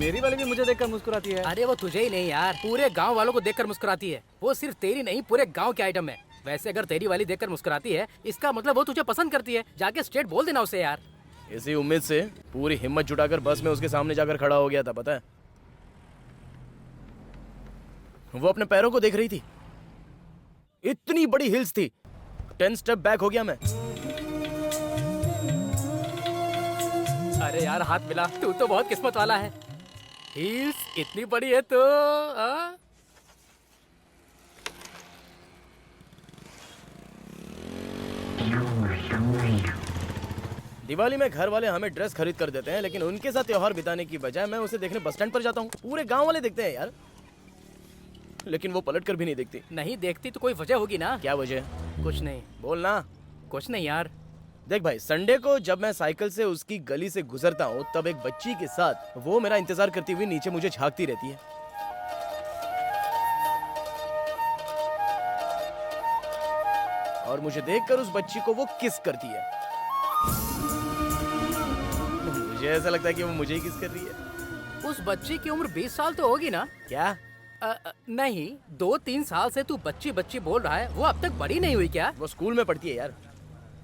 मेरी वाली भी मुझे देखकर मुस्कुराती है। अरे वो तुझे ही नहीं यार, पूरे गांव वालों को देखकर मुस्कुराती है। वो सिर्फ तेरी नहीं, पूरे गांव के आइटम है। वैसे अगर तेरी वाली देखकर मुस्कुराती है, इसका मतलब वो तुझे पसंद करती है। जाके स्ट्रेट बोल देना उसे यार। इसी उम्मीद से पूरी हिम्मत जुटाकर बस में उसके सामने जाकर खड़ा हो गया था, पता है। वो अपने पैरों को देख रही थी, इतनी बड़ी हिल्स थी। 10 स्टेप बैक हो गया मैं। अरे यार हाथ मिला, तू तो बहुत किस्मत वाला है। हील्स इतनी बड़ी है तो दिवाली में घर वाले हमें ड्रेस खरीद कर देते हैं, लेकिन उनके साथ त्योहार बिताने की बजाय मैं उसे देखने बस स्टैंड पर जाता हूँ। पूरे गांव वाले देखते हैं यार, लेकिन वो पलट कर भी नहीं देखती। नहीं देखती तो कोई वजह होगी ना। क्या वजह? कुछ नहीं। बोलना। कुछ नहीं यार। देख भाई, संडे को जब मैं साइकिल से उसकी गली से गुजरता हूँ, तब एक बच्ची के साथ वो मेरा इंतजार करती हुई नीचे मुझे झांकती रहती है। और मुझे देखकर उस बच्ची को वो किस करती है। मुझे ऐसा लगता है कि वो मुझे ही किस कर रही है। उस बच्ची की उम्र 20 साल तो होगी ना? क्या? नहीं, 2-3 साल से तू बच्ची बच्ची बोल रहा है। वो अब तक बड़ी नहीं हुई क्या? वो स्कूल में पढ़ती है यार,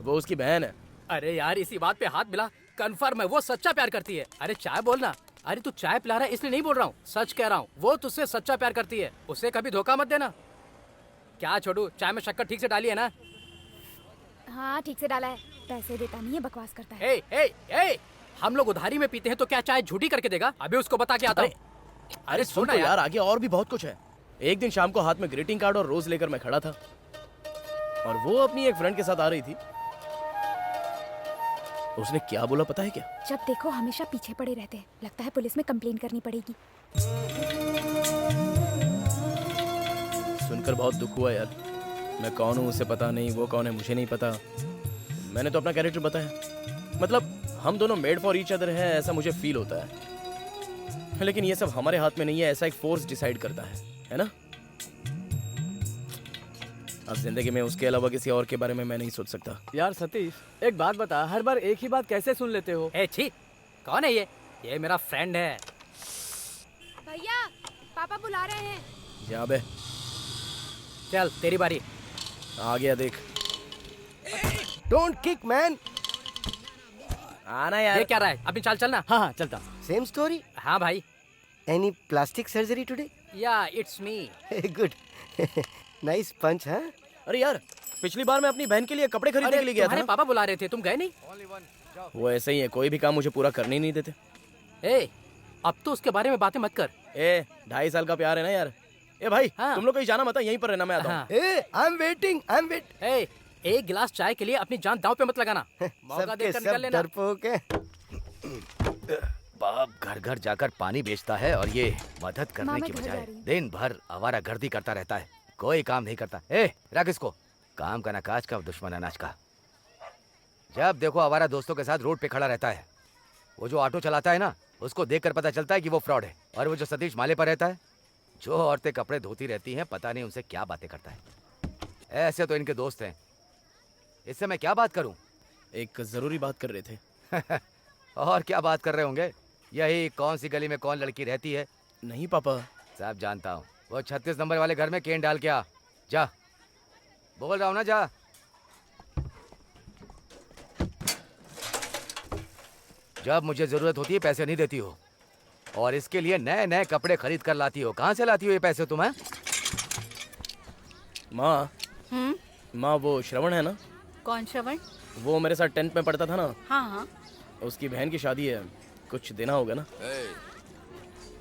वो उसकी बहन है। अरे यार इसी बात पे हाथ मिला। कंफर्म है वो सच्चा प्यार करती है। अरे चाय बोलना। अरे तू चाय पिला रहा है इसलिए नहीं बोल रहा हूँ, सच कह रहा हूँ। वो तुझसे सच्चा प्यार करती है, उसे कभी धोखा मत देना। क्या छोड़ू, चाय में शक्कर ठीक से डाली है ना? हाँ ठीक से डाला है। पैसे देता नहीं है, बकवास करता है। ए, ए, ए, हम लोग उधारी में पीते हैं तो क्या चाय झूठी करके देगा? अभी उसको बता के आता हूँ। अरे सुन तो यार, आगे और भी बहुत कुछ है। एक दिन शाम को हाथ में ग्रीटिंग कार्ड और रोज लेकर मैं खड़ा था, और वो अपनी एक फ्रेंड के साथ आ रही थी। उसने क्या बोला पता है क्या? जब देखो हमेशा पीछे पड़े रहते हैं, लगता है पुलिस में कंप्लेन करनी पड़ेगी। सुनकर बहुत दुख हुआ यार। मैं कौन हूँ उसे पता नहीं, वो कौन है मुझे नहीं पता। मैंने तो अपना कैरेक्टर बताया, मतलब हम दोनों मेड फॉर ईच अदर है, ऐसा मुझे फील होता है। लेकिन ये सब हमारे हाथ में नहीं है, ऐसा एक फोर्स डिसाइड करता है ना? अब जिंदगी में उसके अलावा किसी और के बारे में मैं नहीं सोच सकता। यार सतीश, एक बात बता, हर बार एक ही बात कैसे सुन लेते हो? ए छी, कौन है ये? ये मेरा फ्रेंड है। भैया पापा बुला रहे हैं। जा बे, चल तेरी बारी। आ गया देख। Don't kick man. आना यार। ये क्या रहा है? अभी चल चलना। हाँ हाँ चलता। Same story. हाँ भाई। Any plastic surgery today? या इट्स मी। गुड। नाइस पंच। हाँ अरे यार, पिछली बार मैं अपनी बहन के लिए कपड़े खरीदने के लिए गया था तुम्हारे ना? पापा बुला रहे थे, तुम गए नहीं? वो ऐसे ही है, कोई भी काम मुझे पूरा करने ही नहीं देते। ए, अब तो उसके बारे में बातें मत कर। 2.5 साल का प्यार है ना यार। ए भाई, हाँ। तुम लोग कहीं जाना मत, यहीं पर रहना, मैं आता हूँ। हाँ। Uh I am waiting, I am wait. ए, एक गिलास चाय के लिए अपनी जान दांव पे मत लगाना। मौका सबके देखकर सब निकल लेना। डरपोक है। बाप घर घर जाकर पानी बेचता है और ये मदद करने मामा की घर जा बजाय रही हूँ। दिन भर आवारागर्दी करता रहता है, कोई काम नहीं करता। ए रख इसको, काम का नकाज का दुश्मन अनाज का। जब देखो आवारा दोस्तों के साथ रोड पे खड़ा रहता है। वो जो ऑटो चलाता है ना, उसको देखकर पता चलता है कि वो फ्रॉड है। और वो जो सतीश माले पर रहता है, जो औरतें कपड़े धोती रहती हैं, पता नहीं उनसे क्या बातें करता है। ऐसे तो इनके दोस्त हैं, इससे मैं क्या बात करूं? एक जरूरी बात कर रहे थे। और क्या बात कर रहे होंगे? यही कौन सी गली में कौन लड़की रहती है? नहीं पापा। सब जानता हूँ। वो 36 नंबर वाले घर में केन डाल के आ। जा, बोल रहा हूँ ना, जा। जब मुझे जरूरत होती है पैसे नहीं देती हो, और इसके लिए नए नए कपड़े खरीद कर लाती हो। कहाँ से लाती हो ये पैसे तुम्हें? माँ, माँ वो श्रवण है ना? कौन श्रवण? वो मेरे साथ 10th में पढ़ता था ना, हाँ हाँ। उसकी बहन की शादी है, कुछ देना होगा ना?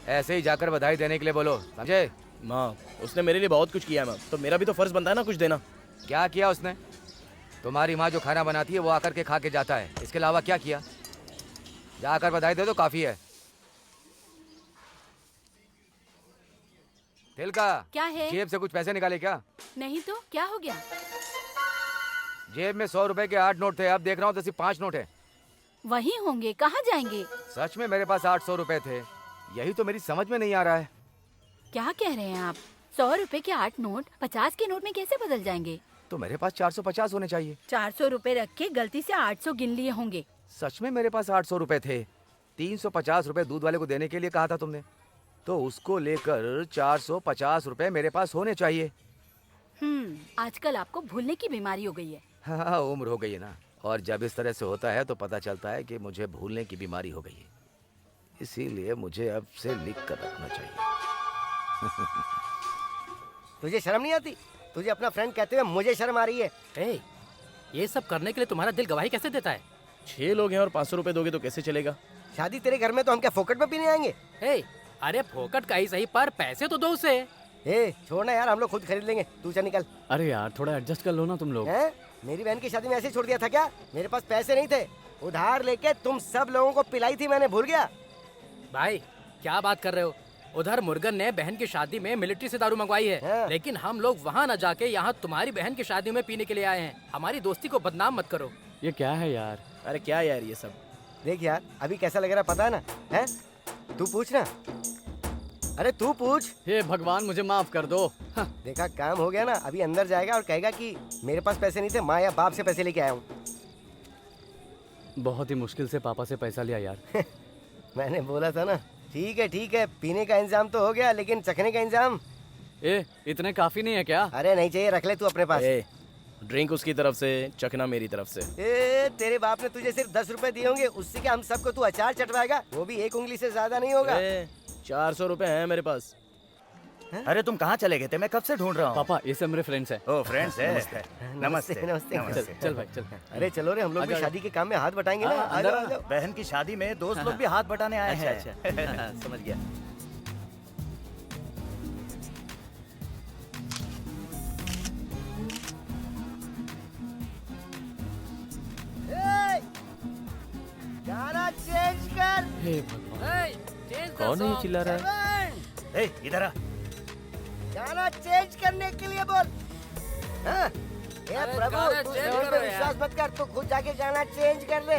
ऐसे ही जाकर बधाई देने के लिए बोलो, समझे? माँ, उसने मेरे लिए बहुत कुछ किया है माँ, तो मेरा भी तो फर्ज बनता है ना कुछ देना। क्या किया उसने? तुम्हारी माँ जो खाना बनाती है वो आकर के खा के जाता है, इसके अलावा क्या किया? जाकर बधाई दे दो, काफी है। दिल का क्या है? जेब से कुछ पैसे निकाले क्या? नहीं तो क्या हो गया? जेब में 100 रुपए के 8 नोट थे, अब देख रहा हूँ तो सिर्फ 5 नोट है। वहीं होंगे, कहाँ जाएंगे? सच में मेरे पास 800 रुपए थे, यही तो मेरी समझ में नहीं आ रहा है। क्या कह रहे हैं आप? 100 रुपए के 8 नोट 50 के नोट में कैसे बदल जाएंगे? तो मेरे पास 450 होने चाहिए। 400 रुपए रख के गलती से 800 गिन लिए होंगे। सच में मेरे पास 800 रुपए थे, ₹350 दूध वाले को देने के लिए कहा था तुमने, तो उसको लेकर 450 रुपए मेरे पास होने चाहिए। आजकल आपको भूलने की बीमारी हो गई है। हाँ, उम्र हो गई है ना, और जब इस तरह से होता है तो पता चलता है कि मुझे भूलने की बीमारी हो गई है। इसीलिए मुझे अब से लिख कर रखना चाहिए। तुझे शर्म नहीं आती? तुझे अपना फ्रेंड कहते हुए मुझे शर्म आ रही है। ए, ये सब करने के लिए तुम्हारा दिल गवाही कैसे देता है? 6 लोग हैं और 500 रुपए दोगे तो कैसे चलेगा? शादी तेरे घर में तो हम क्या फोकट में पीने आएंगे? ए, अरे फोकट का ही सही, पर पैसे तो दो उसे। ए छोड़ना यार, हम लोग खुद खरीद लेंगे, तू चल निकल। अरे यार थोड़ा एडजस्ट कर लो ना तुम लोग। हैं? मेरी बहन की शादी में ऐसे ही छोड़ दिया था क्या? मेरे पास पैसे नहीं थे, उधार लेके तुम सब लोगों को पिलाई थी मैंने, भूल गया? भाई क्या बात कर रहे हो? उधर मुर्गन ने बहन की शादी में मिलिट्री से दारू मंगवाई है, हाँ। लेकिन हम लोग वहाँ न जाके यहाँ तुम्हारी बहन की शादी में पीने के लिए आए हैं। हमारी दोस्ती को बदनाम मत करो। ये क्या है यार? अरे क्या यार ये सब? देख यार अभी कैसा लग रहा है पता है ना? हैं? तू पूछ ना, अरे तू पूछ। हे भगवान मुझे माफ कर दो। हाँ, देखा काम हो गया ना, अभी अंदर जाएगा और कहेगा कि मेरे पास पैसे नहीं थे, माँ या बाप से पैसे लेके आया हूँ। बहुत ही मुश्किल से पापा से पैसा लिया यार। मैंने बोला था ना। ठीक है, पीने का इंतजाम तो हो गया, लेकिन चखने का इंतजाम? ए इतने काफी नहीं है क्या? अरे नहीं चाहिए, रख ले तू अपने पास। ड्रिंक उसकी तरफ से, चखना मेरी तरफ से। तेरे बाप ने तुझे सिर्फ 10 रुपए दिए होंगे, उससे क्या हम सबको तू अचार चटवाएगा? वो भी एक उंगली से ज्यादा नहीं होगा। 400 रुपए हैं मेरे पास। अरे तुम कहाँ चले गए थे? मैं कब से ढूंढ रहा हूँ। पापा ये सब मेरे फ्रेंड्स हैं। ओ फ्रेंड्स है। नमस्ते नमस्ते। चल चल भाई चल। अरे चलो रे, हम लोग भी शादी के काम में हाथ बटाएंगे ना। आ जाओ, आ जाओ। बहन की शादी में दोस्त लोग भी हाथ बटाने आए हैं। अच्छा समझ गया। ए, गाना चेंज कर। हे भगवान कौन है ये चिल्ला रहा है? सेवन, ए, इधर आ। गाना चेंज करने के लिए बोल। हाँ? हे अरे प्रभु, गाना तू चेंज सेवन करो पे यार। विश्वास मत कर, तू खुद जाके गाना चेंज कर ले।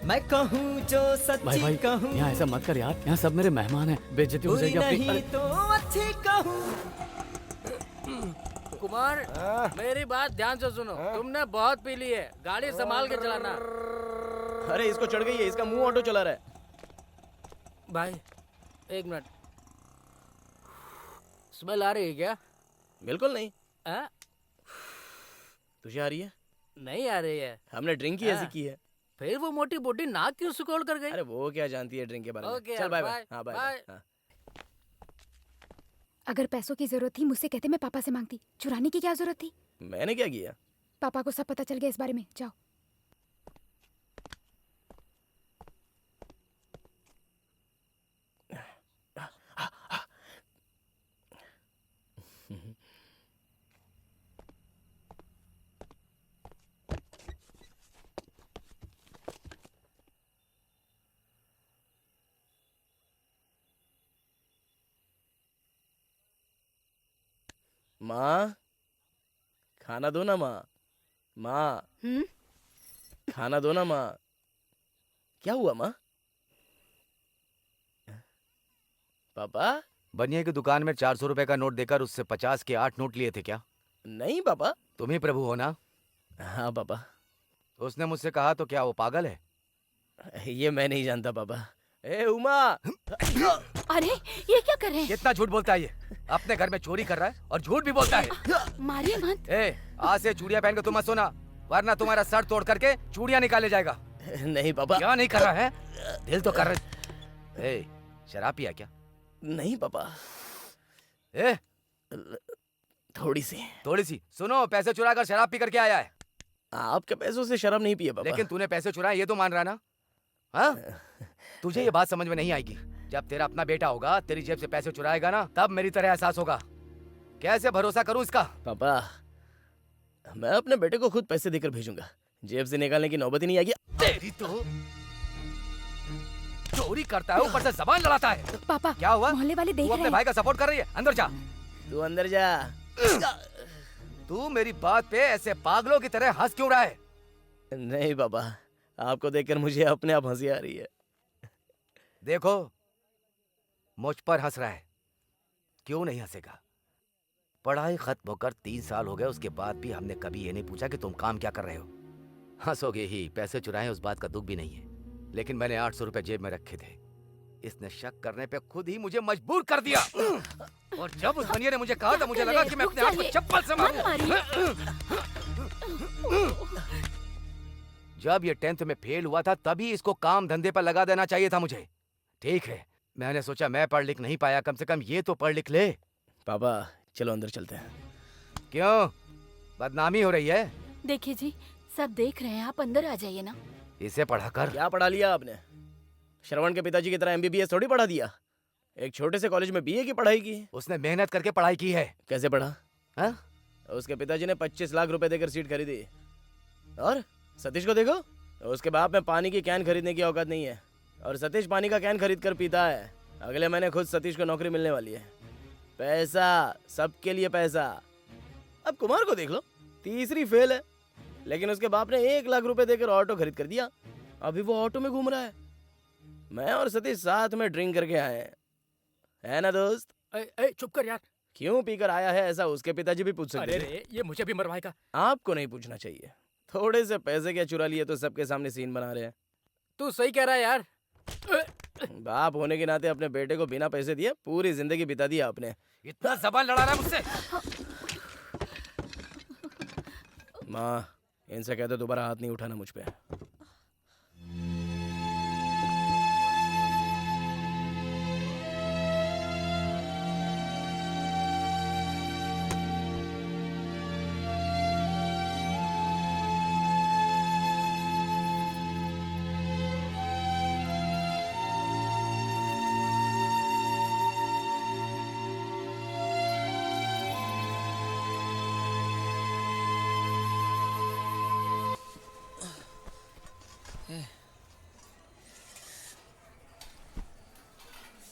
मैं कहूँ जो भाई सच्ची कहूँ, यहाँ ऐसा मत कर यार, यहाँ सब मेरे मेहमान हैं, बेइज्जती हो कोई जाएगी अपनी। नहीं तो अच्छी कहूँ। कुमार, मेरी बात ध्यान से सुनो। तुमने बहुत पी ली है, गाड़ी संभाल के चलाना। अरे इसको चढ़ गई है, इसका मुंह ऑटो चला रहा है। भाई एक मिनट, स्मेल आ रही है क्या? बिल्कुल नहीं। आ? तुझे आ रही है? नहीं आ रही है। हमने ड्रिंक ही ऐसी की है। फिर वो मोटी बूढ़ी नाक क्यों सुकोड़ कर गई? अरे वो क्या जानती है ड्रिंक के बारे में। ओके चल यार, बाय बाय, बाय। हाँ बाय बाय। बाय। अगर पैसों की जरूरत थी मुझसे कहते, मैं पापा से मांगती। चुराने की क्या जरूरत थी? मैंने क्या किया? पापा को सब पता चल गया इस बारे में। जाओ। माँ खाना दो ना माँ। माँ खाना दो ना माँ। क्या हुआ माँ? पापा? बनिए की दुकान में 400 रुपए का नोट देकर उससे 50 के 8 नोट लिए थे क्या? नहीं पापा। तुम ही प्रभु हो ना? हाँ पापा। तो उसने मुझसे कहा तो क्या वो पागल है? ये मैं नहीं जानता पापा। ए उमा! अरे ये क्या कर रहे हैं? कितना झूठ बोलता है ये? अपने घर में चोरी कर रहा है और झूठ भी बोलता है। मारिए मत। ए, आज से चूड़ियां पहन के तुम मत सोना, वरना तुम्हारा सर तोड़ करके चूड़ियां निकाले जाएगा। नहीं पापा। क्या नहीं कर रहा है? दिल तो कर रहा है। ए, शराब पिया क्या? नहीं पापा। ए, थोड़ी सी। थोड़ी सी? सुनो, पैसे चुरा कर शराब पी करके आया है। आपके पैसों से शराब नहीं पिए पापा। लेकिन तूने पैसे चुराए ये तो मान रहा ना? हाँ? तुझे ये बात समझ में नहीं आएगी। जब तेरा अपना बेटा होगा, तेरी जेब से पैसे चुराएगा ना, तब मेरी तरह एहसास होगा। कैसे भरोसा करूं इसका? पापा मैं अपने बेटे को खुद पैसे देकर भेजूंगा, जेब से निकालने की नौबत ही नहीं आएगी। तेरी तो चोरी करता है, ऊपर से जबान लड़ाता है। पापा क्या हुआ? मोहल्ले वाले तू देख अपने रहे भाई हैं। का सपोर्ट कर रही है? अंदर जा। तू अंदर जा। तू मेरी बात पे ऐसे पागलों की तरह हंस क्यों रहा है? नहीं पापा, आपको देखकर मुझे अपने आप हंसी आ रही है। देखो, मुझ पर हंस रहा है, क्यों नहीं हंसेगा? पढ़ाई खत्म होकर 3 साल हो गए, उसके बाद भी हमने कभी ये नहीं पूछा कि तुम काम क्या कर रहे हो। हंसोगे ही, पैसे चुराए उस बात का दुख भी नहीं है। लेकिन मैंने 800 रुपए जेब में रखे थे। इसने शक करने पे खुद ही मुझे मजबूर कर दिया। और जब उस बनिया ने मुझे कहा तो मुझे लगा कि मैं अपने हाथ को चप्पल से मारूं। जब ये 10th में फेल हुआ था तभी इसको काम धंधे पर लगा देना चाहिए था मुझे। ठीक है, मैंने सोचा मैं पढ़ लिख नहीं पाया, कम से कम ये तो पढ़ लिख ले। पापा चलो अंदर चलते हैं। क्यों, बदनामी हो रही है? देखिए जी, सब देख रहे हैं, आप अंदर आ जाइए ना। इसे पढ़ाकर क्या पढ़ा लिया आपने? श्रवण के पिताजी की तरह MBBS थोड़ी पढ़ा दिया। एक छोटे से कॉलेज में BA की पढ़ाई की। उसने मेहनत करके पढ़ाई की है। कैसे पढ़ा? हाँ? उसके पिताजी ने 25 लाख रुपए देकर सीट खरीदी। और सतीश को देखो, उसके बाप में पानी की कैन खरीदने की औकात नहीं है और सतीश पानी का कैन खरीद कर पीता है। अगले महीने खुद सतीश को नौकरी मिलने वाली है। पैसा, सबके लिए पैसा। अब कुमार को देख लो, तीसरी फेल है, लेकिन उसके बाप ने 1 लाख रुपए देकर ऑटो खरीद कर दिया। अभी वो ऑटो में घूम रहा है। मैं और सतीश साथ में ड्रिंक करके आए हैं, है ना दोस्त? चुप कर यार। क्यों पीकर आया है ऐसा उसके पिताजी भी पूछ सकते अरे थे। रे, ये मुझे भी मरवाएगा। आपको नहीं पूछना चाहिए। थोड़े से पैसे क्या चुरा लिए तो सबके सामने सीन बना रहे हैं। तू सही कह रहा है यार। बाप होने के नाते अपने बेटे को बिना पैसे दिए पूरी जिंदगी बिता दिया आपने। इतना जबान लड़ा रहा है मुझसे। माँ, इनसे कह दो दोबारा हाथ नहीं उठाना मुझ पे।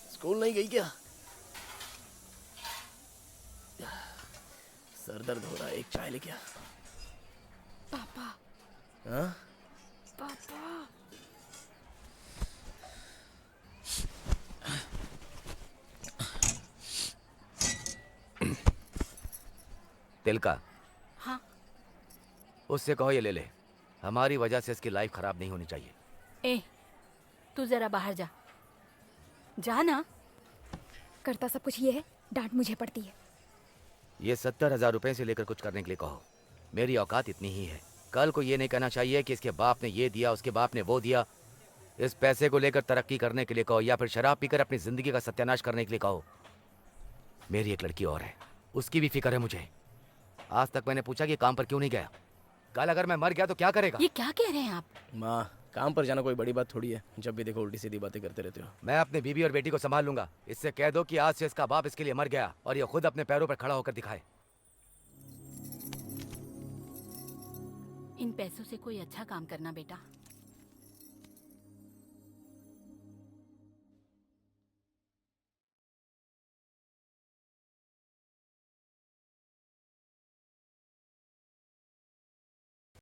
स्कूल नहीं गई क्या? सर दर्द हो रहा है, एक चाय लेके आ। पापा, हाँ? पापा। तिलका, हाँ। उससे कहो ये ले ले। हमारी वजह से इसकी लाइफ खराब नहीं होनी चाहिए। ए, तू जरा बाहर जा। जा ना। करता सब कुछ ये है, डांट मुझे पड़ती है। ये 70,000 रुपए से लेकर कुछ करने के लिए कहो। मेरी औकात इतनी ही है। कल को ये नहीं कहना चाहिए कि इसके बाप ने ये दिया, उसके बाप ने वो दिया। इस पैसे को लेकर तरक्की करने के लिए कहो या फिर शराब पीकर अपनी जिंदगी का सत्यानाश करने के लिए कहो। मेरी एक लड़की और है, उसकी भी फिक्र है मुझे। आज तक मैंने पूछा कि काम पर क्यों नहीं गया। कल अगर मैं मर गया तो क्या करेगा? ये क्या कह रहे हैं आप? माँ, काम पर जाना कोई बड़ी बात थोड़ी है। जब भी देखो उल्टी सीधी बातें करते रहते हो। मैं अपने बीवी और बेटी को संभाल लूंगा। इससे कह दो कि आज से इसका बाप इसके लिए मर गया और ये खुद अपने पैरों पर खड़ा होकर दिखाए। इन पैसों से कोई अच्छा काम करना बेटा।